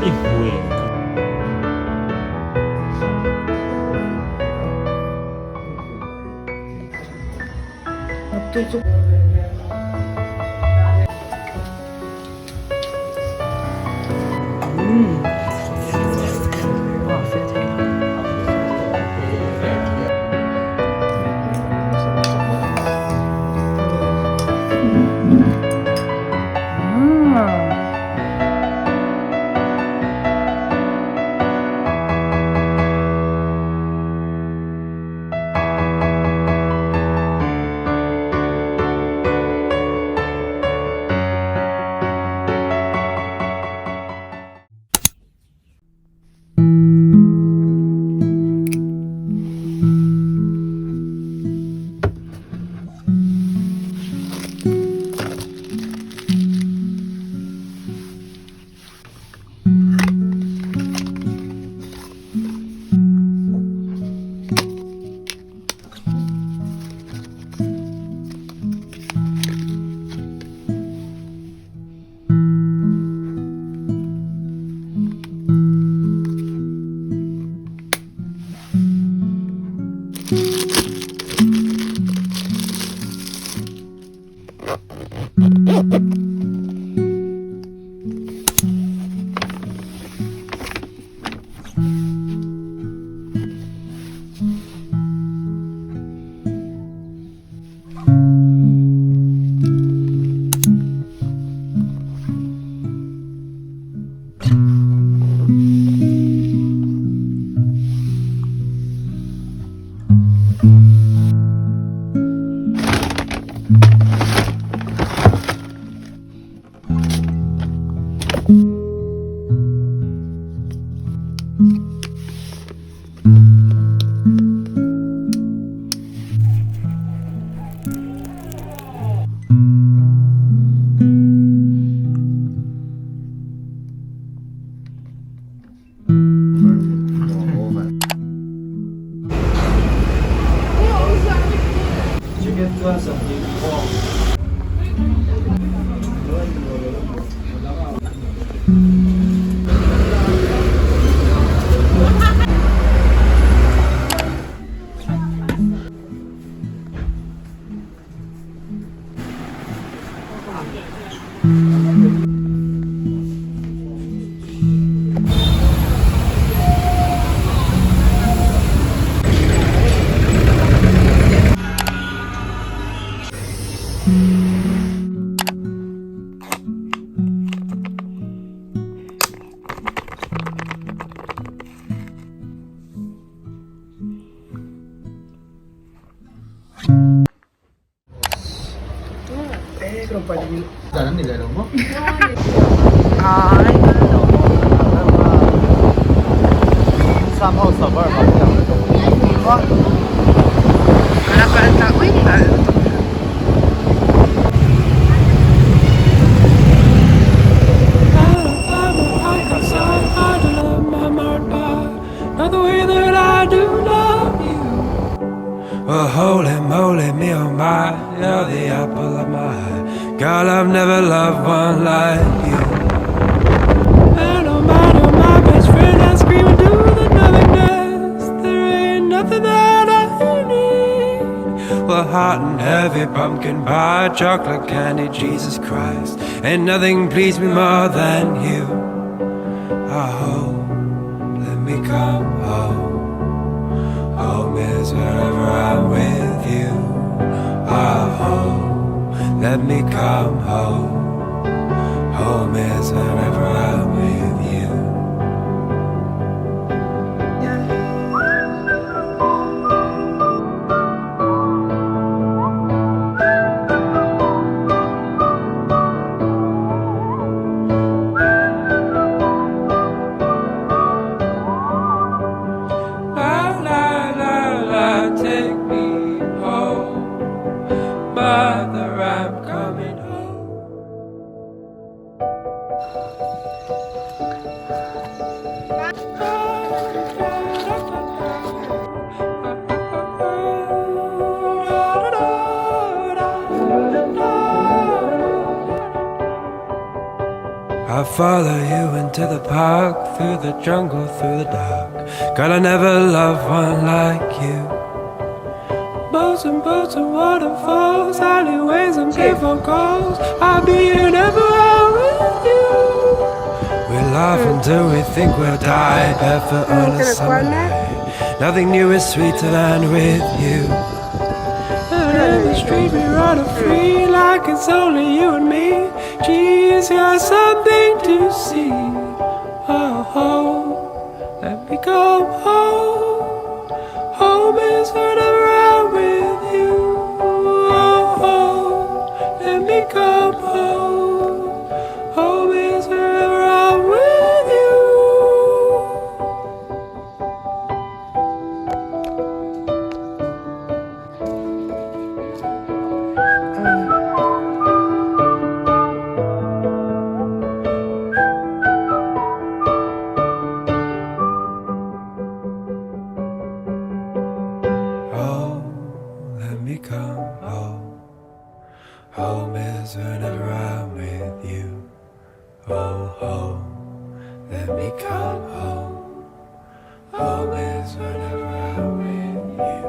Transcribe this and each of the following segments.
이 뭐예요? 밥도둑. 와, 세상에. 그럼 빨리 잘하는 일 이런 거? Somehow suburb Wala pa ang tao eh. Not the way that I do love you. Well, holy moly, me oh my, you're the apple of my eye. Girl, I've never loved one like you. And oh my best friend, I scream into the nothingness. There ain't nothing that I need. Well, hot and heavy pumpkin pie, chocolate candy, Jesus Christ. Ain't nothing pleased me more than you. Oh, let me come home. Home is wherever I'm with you. Oh, let me come home. Home is wherever I'm with you. Take me home, mother, I'm coming home. I follow you into the park, through the jungle, through the dark. God, I never loved one like you. Boats and waterfalls, alleyways and payphone calls. I'll be here never out with you. We laugh until we think we'll die, barefoot on a summer night. Nothing new is sweeter than with you. And in the street we run free, like it's only you and me. Geez, got something to see. Oh, let me go home. Home is wherever I'm with you. Oh, let me come home. Home is wherever I'm with you. Let me come home. Home is whenever I'm with you. Oh, home, let me come home. Home is whenever I'm with you.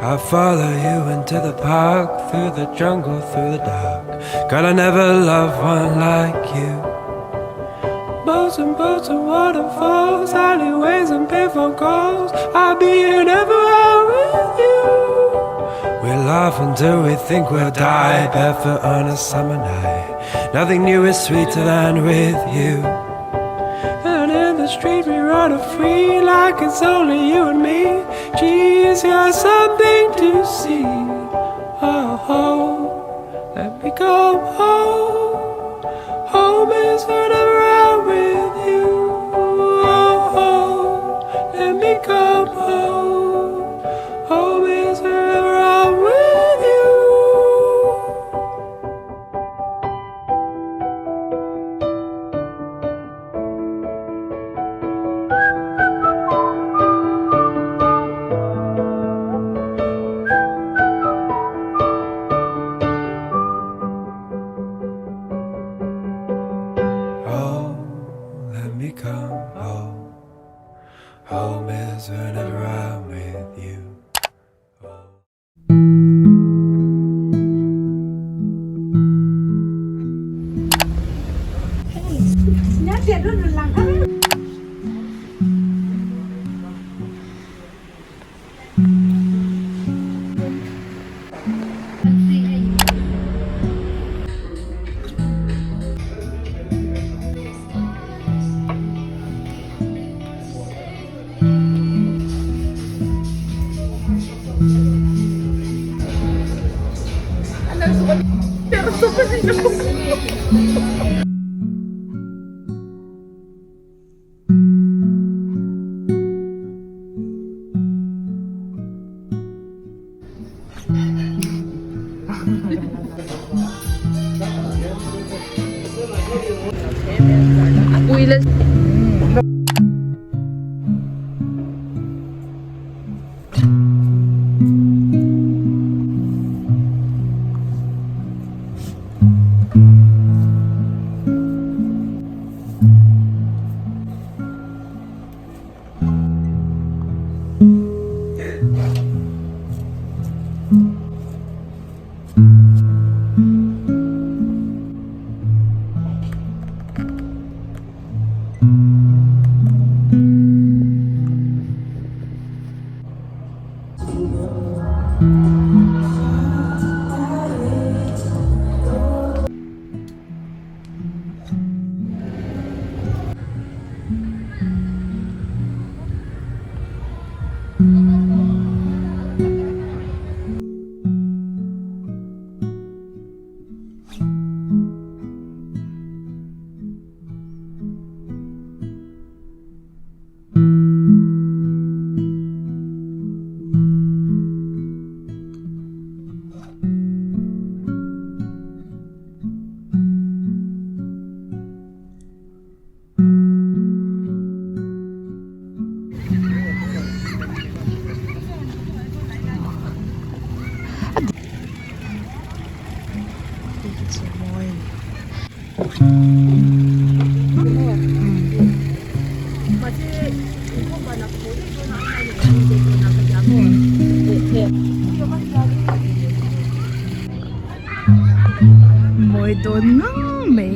I follow you into the park, through the jungle, through the dark. God, I never loved one like you. Boats and waterfalls, alleyways and payphone calls. I'll be here never out with you. We laugh until we think we'll die, barefoot on a summer night. Nothing new is sweeter than with you. And in the street we run free, like it's only you and me. Geez, got something to see. Oh, let me go home. Home is wherever I'm with you. Oh, let me come home. Home is wherever I'm with you. me come home. Home is whenever I'm with you. Mỗi tối ngon mẹ.